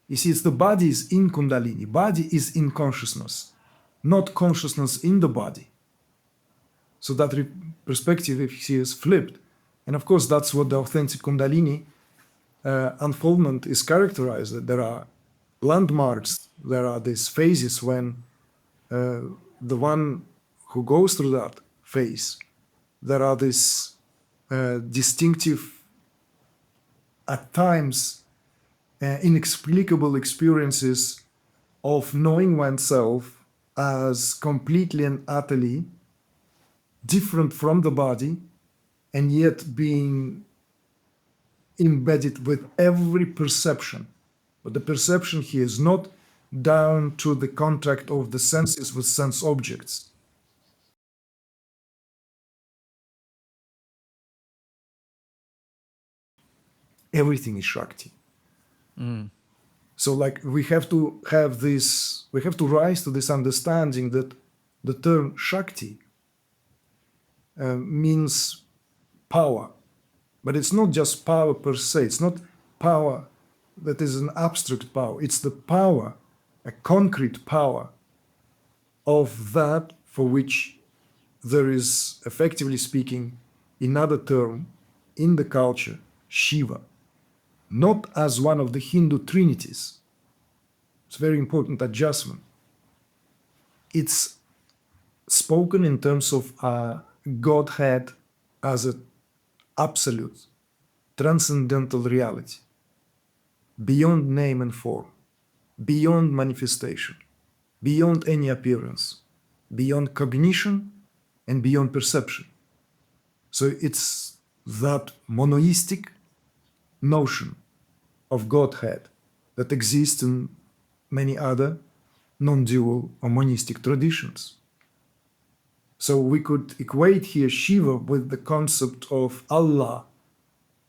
You see, it's the body is in Kundalini. Body is in consciousness, not consciousness in the body. So that perspective, if you see, is flipped. And of course, that's what the authentic Kundalini unfoldment is characterized. That there are landmarks, there are these phases when the one who goes through that phase, there are these distinctive, at times, inexplicable experiences of knowing oneself as completely and utterly different from the body, and yet being embedded with every perception. But the perception here is not down to the contact of the senses with sense objects. Everything is Shakti. So like we have to have this, we have to rise to this understanding that the term Shakti means power. But it's not just power per se. It's not power that is an abstract power. It's the power, a concrete power of that for which there is, effectively speaking, another term in the culture, Shiva. Not as one of the Hindu trinities. It's a very important adjustment. It's spoken in terms of Godhead as an absolute, transcendental reality, beyond name and form, beyond manifestation, beyond any appearance, beyond cognition and beyond perception. So it's that monoistic notion of Godhead that exists in many other non-dual or monistic traditions. So we could equate here Shiva with the concept of Allah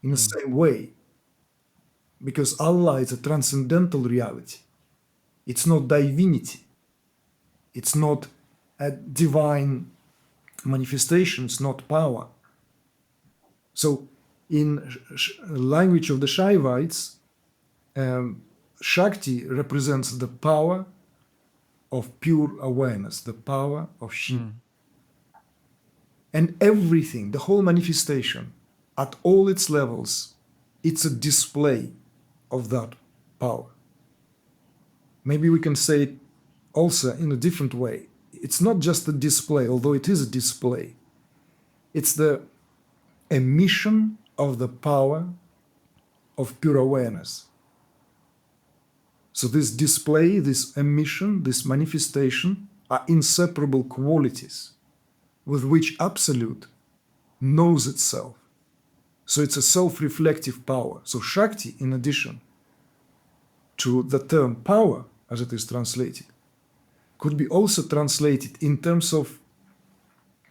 in the same way, because Allah is a transcendental reality. It's not divinity. It's not a divine manifestation. It's not power. So in language of the Shaivites, Shakti represents the power of pure awareness, the power of Shiva. And everything, the whole manifestation, at all its levels, it's a display of that power. Maybe we can say it also in a different way. It's not just a display, although it is a display. It's the emission of the power of pure awareness. So this display, this emission, this manifestation are inseparable qualities with which Absolute knows itself. So it's a self-reflective power. So Shakti, in addition to the term power, as it is translated, could be also translated in terms of,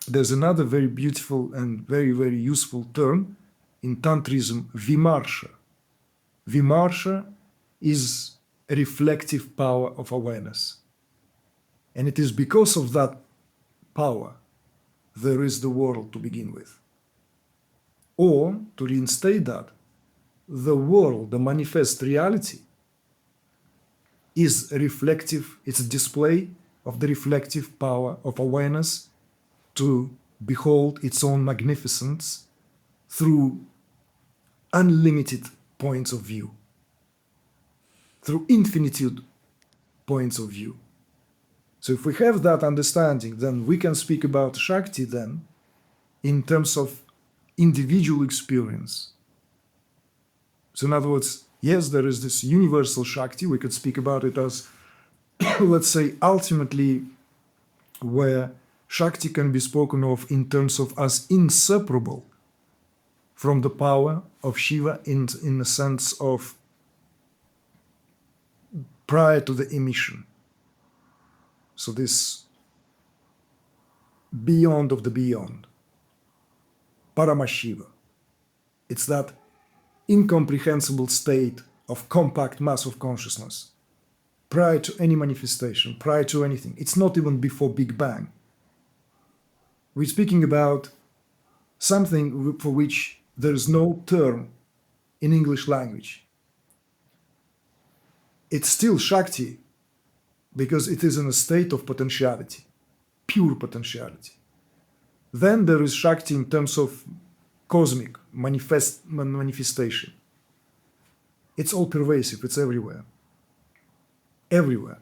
there's another very beautiful and very, very useful term in Tantrism, Vimarsha. Vimarsha is a reflective power of awareness. And it is because of that power there is the world to begin with. Or, to reinstate that, the world, the manifest reality, is reflective, it's a display of the reflective power of awareness to behold its own magnificence through unlimited points of view, through infinitude points of view. So if we have that understanding, then we can speak about Shakti then in terms of individual experience. So in other words, yes, there is this universal Shakti. We could speak about it as, let's say, ultimately where Shakti can be spoken of in terms of as inseparable from the power of Shiva in the sense of prior to the emission. So this beyond of the beyond, Paramashiva. It's that incomprehensible state of compact mass of consciousness, prior to any manifestation, prior to anything. It's not even before Big Bang. We're speaking about something for which there is no term in English language. it's still Shakti because it is in a state of potentiality, pure potentiality. Then there is Shakti in terms of cosmic manifestation. It's all pervasive, it's everywhere. Everywhere.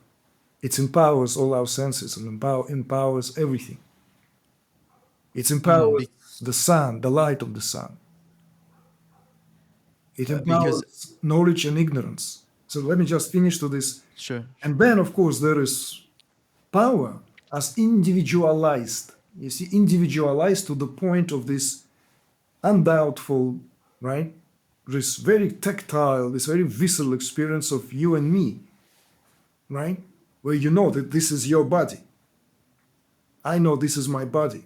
It empowers all our senses and empowers everything. It empowers the sun, the light of the sun. It Because empowers knowledge and ignorance. So let me just finish to this. sure. And then, of course, there is power as individualized. You see, individualized to the point of this undoubtful, right? This very tactile, this very visceral experience of you and me, right? Where you know that this is your body. I know this is my body.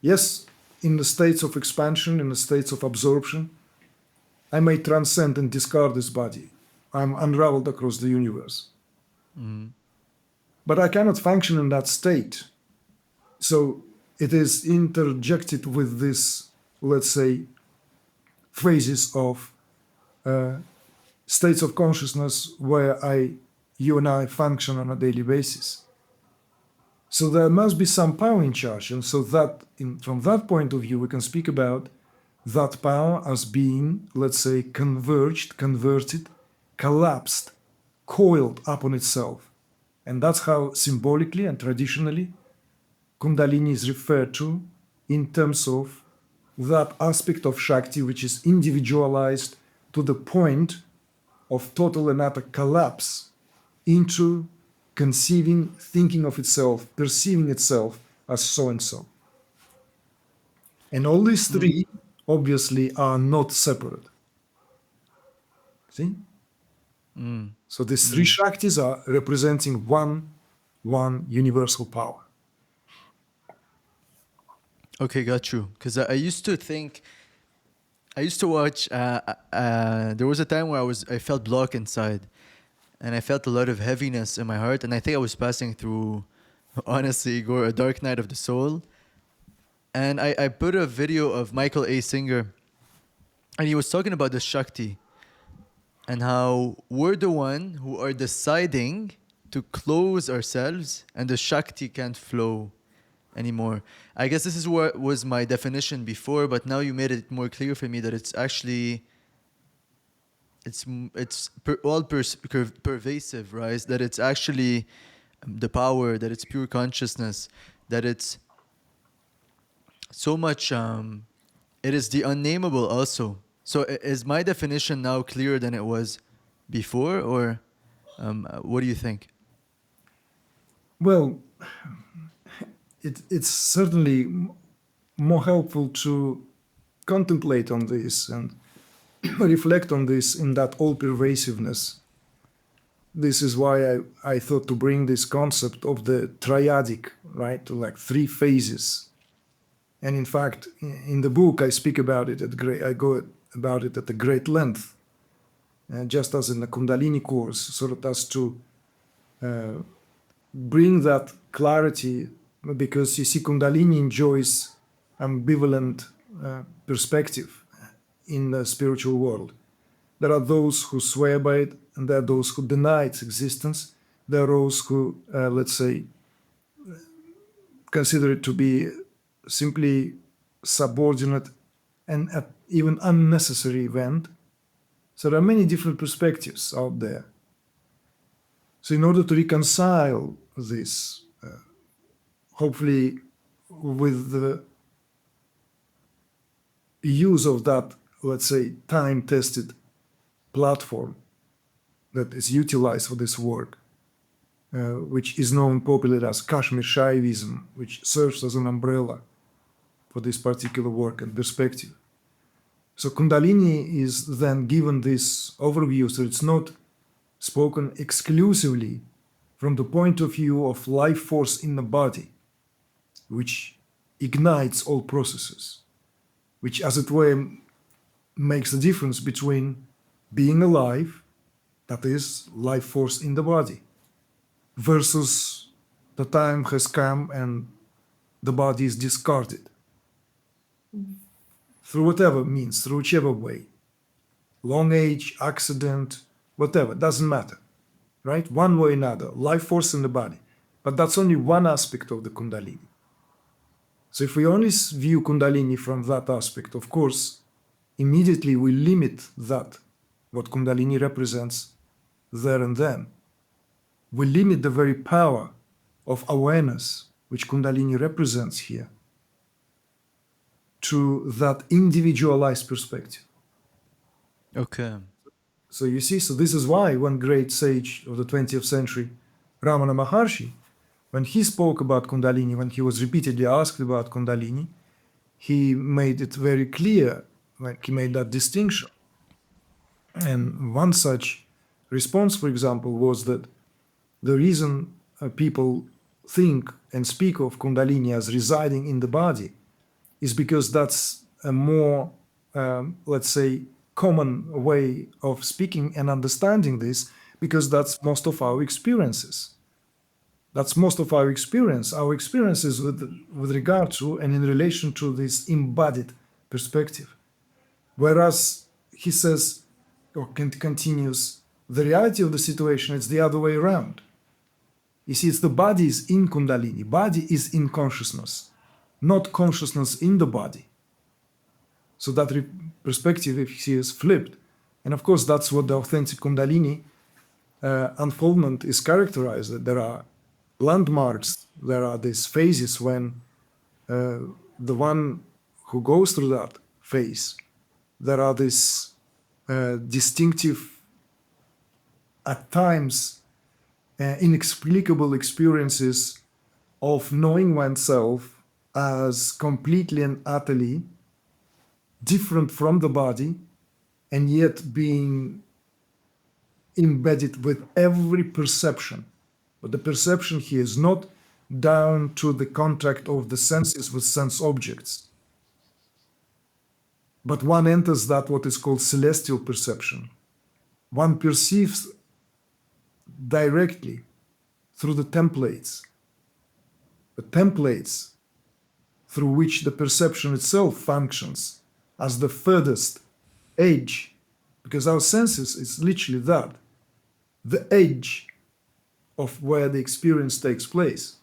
Yes, in the states of expansion, in the states of absorption, I may transcend and discard this body. I'm unraveled across the universe. But I cannot function in that state. So it is interjected with this, let's say, phases of states of consciousness where you and I function on a daily basis. So there must be some power in charge. And so that, from that point of view, we can speak about that power as being, let's say, converged, converted, collapsed, coiled upon itself. And that's how symbolically and traditionally Kundalini is referred to in terms of that aspect of Shakti which is individualized to the point of total and utter collapse into conceiving, thinking of itself, perceiving itself as so and so. And all these three obviously are not separate. See? So these three Shaktis are representing one universal power. Okay, got you. Because I used to think, I used to watch. There was a time where I felt blocked inside, and I felt a lot of heaviness in my heart, and I think I was passing through, honestly, Igor, a dark night of the soul. And I put a video of Michael A. Singer, and he was talking about the Shakti, and how we're the one who are deciding to close ourselves, and the Shakti can't flow anymore. I guess this is what was my definition before, but now you made it more clear for me that it's actually pervasive, right? That it's actually the power, that it's pure consciousness, that it's so much. It is the unnameable also. So is my definition now clearer than it was before, or what do you think? Well, it's certainly more helpful to contemplate on this and reflect on this in that all pervasiveness. This is why I thought to bring this concept of the triadic, right, to like three phases. And in fact, in the book, I speak about it I go about it at a great length, just as in the Kundalini course, sort of as to bring that clarity, because you see, Kundalini enjoys ambivalent perspective in the spiritual world. There are those who swear by it, and there are those who deny its existence. There are those who, let's say, consider it to be simply subordinate and even unnecessary event. So there are many different perspectives out there. So in order to reconcile this, hopefully with the use of that, let's say, time-tested platform that is utilized for this work, which is known popularly as Kashmir Shaivism, which serves as an umbrella for this particular work and perspective. So Kundalini is then given this overview, so it's not spoken exclusively from the point of view of life force in the body, which ignites all processes, which as it were makes the difference between being alive, that is, life force in the body, versus the time has come and the body is discarded through whatever means, through whichever way, long age, accident, whatever, doesn't matter. right? One way or another, life force in the body. But that's only one aspect of the Kundalini. So if we only view Kundalini from that aspect, of course, immediately we limit that, what Kundalini represents there and then. We limit the very power of awareness, which Kundalini represents here, to that individualized perspective. Okay. So you see, so this is why one great sage of the 20th century, Ramana Maharshi, when he spoke about Kundalini, when he was repeatedly asked about Kundalini, he made it very clear, like he made that distinction. And one such response, for example, was that the reason people think and speak of Kundalini as residing in the body is because that's a more, let's say, common way of speaking and understanding this, because that's most of our experiences. That's most of our experience. Our experiences with regard to and in relation to this embodied perspective. Whereas he says, or continues, the reality of the situation is the other way around. You see, it's the body is in Kundalini, body is in consciousness, not consciousness in the body. So that perspective, if you see, is flipped. And of course, that's what the authentic Kundalini unfoldment is characterized. That there are landmarks, there are these phases when the one who goes through that phase, there are these distinctive, at times, inexplicable experiences of knowing oneself as completely and utterly different from the body, and yet being embedded with every perception. But the perception here is not down to the contact of the senses with sense objects, but one enters that what is called celestial perception. One perceives directly through the templates through which the perception itself functions as the furthest edge, because our senses is literally that, the edge of where the experience takes place.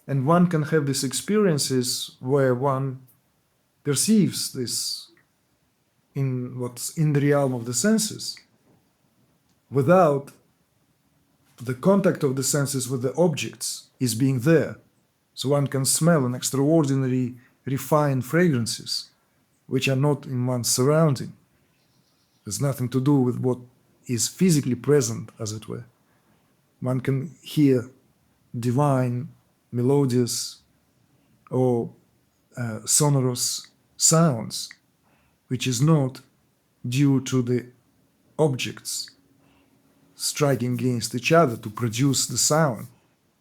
And one can have these experiences where one perceives this in what's in the realm of the senses without the contact of the senses with the objects is being there. So one can smell an extraordinary refined fragrances which are not in one's surrounding. There's nothing to do with what is physically present, as it were. One can hear divine, melodious, or sonorous sounds, which is not due to the objects striking against each other to produce the sound.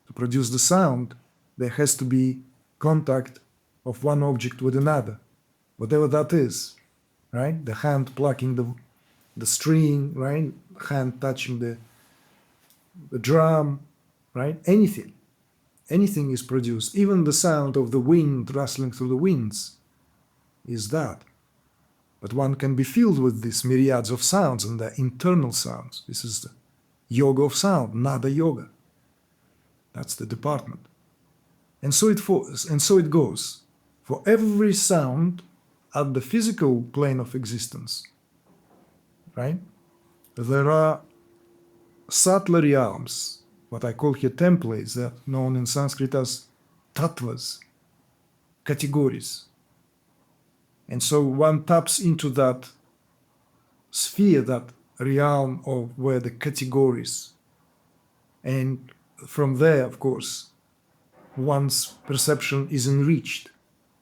To produce the sound, there has to be contact of one object with another, whatever that is, right? The hand plucking the string, right? Hand touching the drum, right? Anything is produced. Even the sound of the wind rustling through the winds is that. But one can be filled with these myriads of sounds and the internal sounds. This is the yoga of sound, nada yoga. That's the department. And so it goes. For every sound at the physical plane of existence, right? There are subtler realms, what I call here templates, that are known in Sanskrit as tattvas, categories. And so one taps into that sphere, that realm of where the categories, and from there, of course, one's perception is enriched.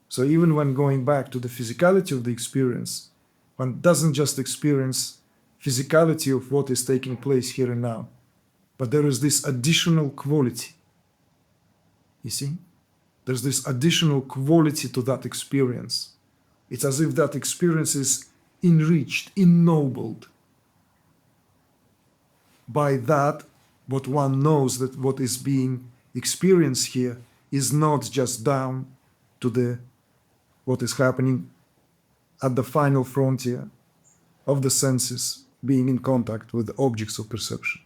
So even when going back to the physicality of the experience, one doesn't just experience physicality of what is taking place here and now, but there is this additional quality. You see? There's this additional quality to that experience. It's as if that experience is enriched, ennobled by that, what one knows that what is being experienced here is not just down to what is happening at the final frontier of the senses being in contact with the objects of perception.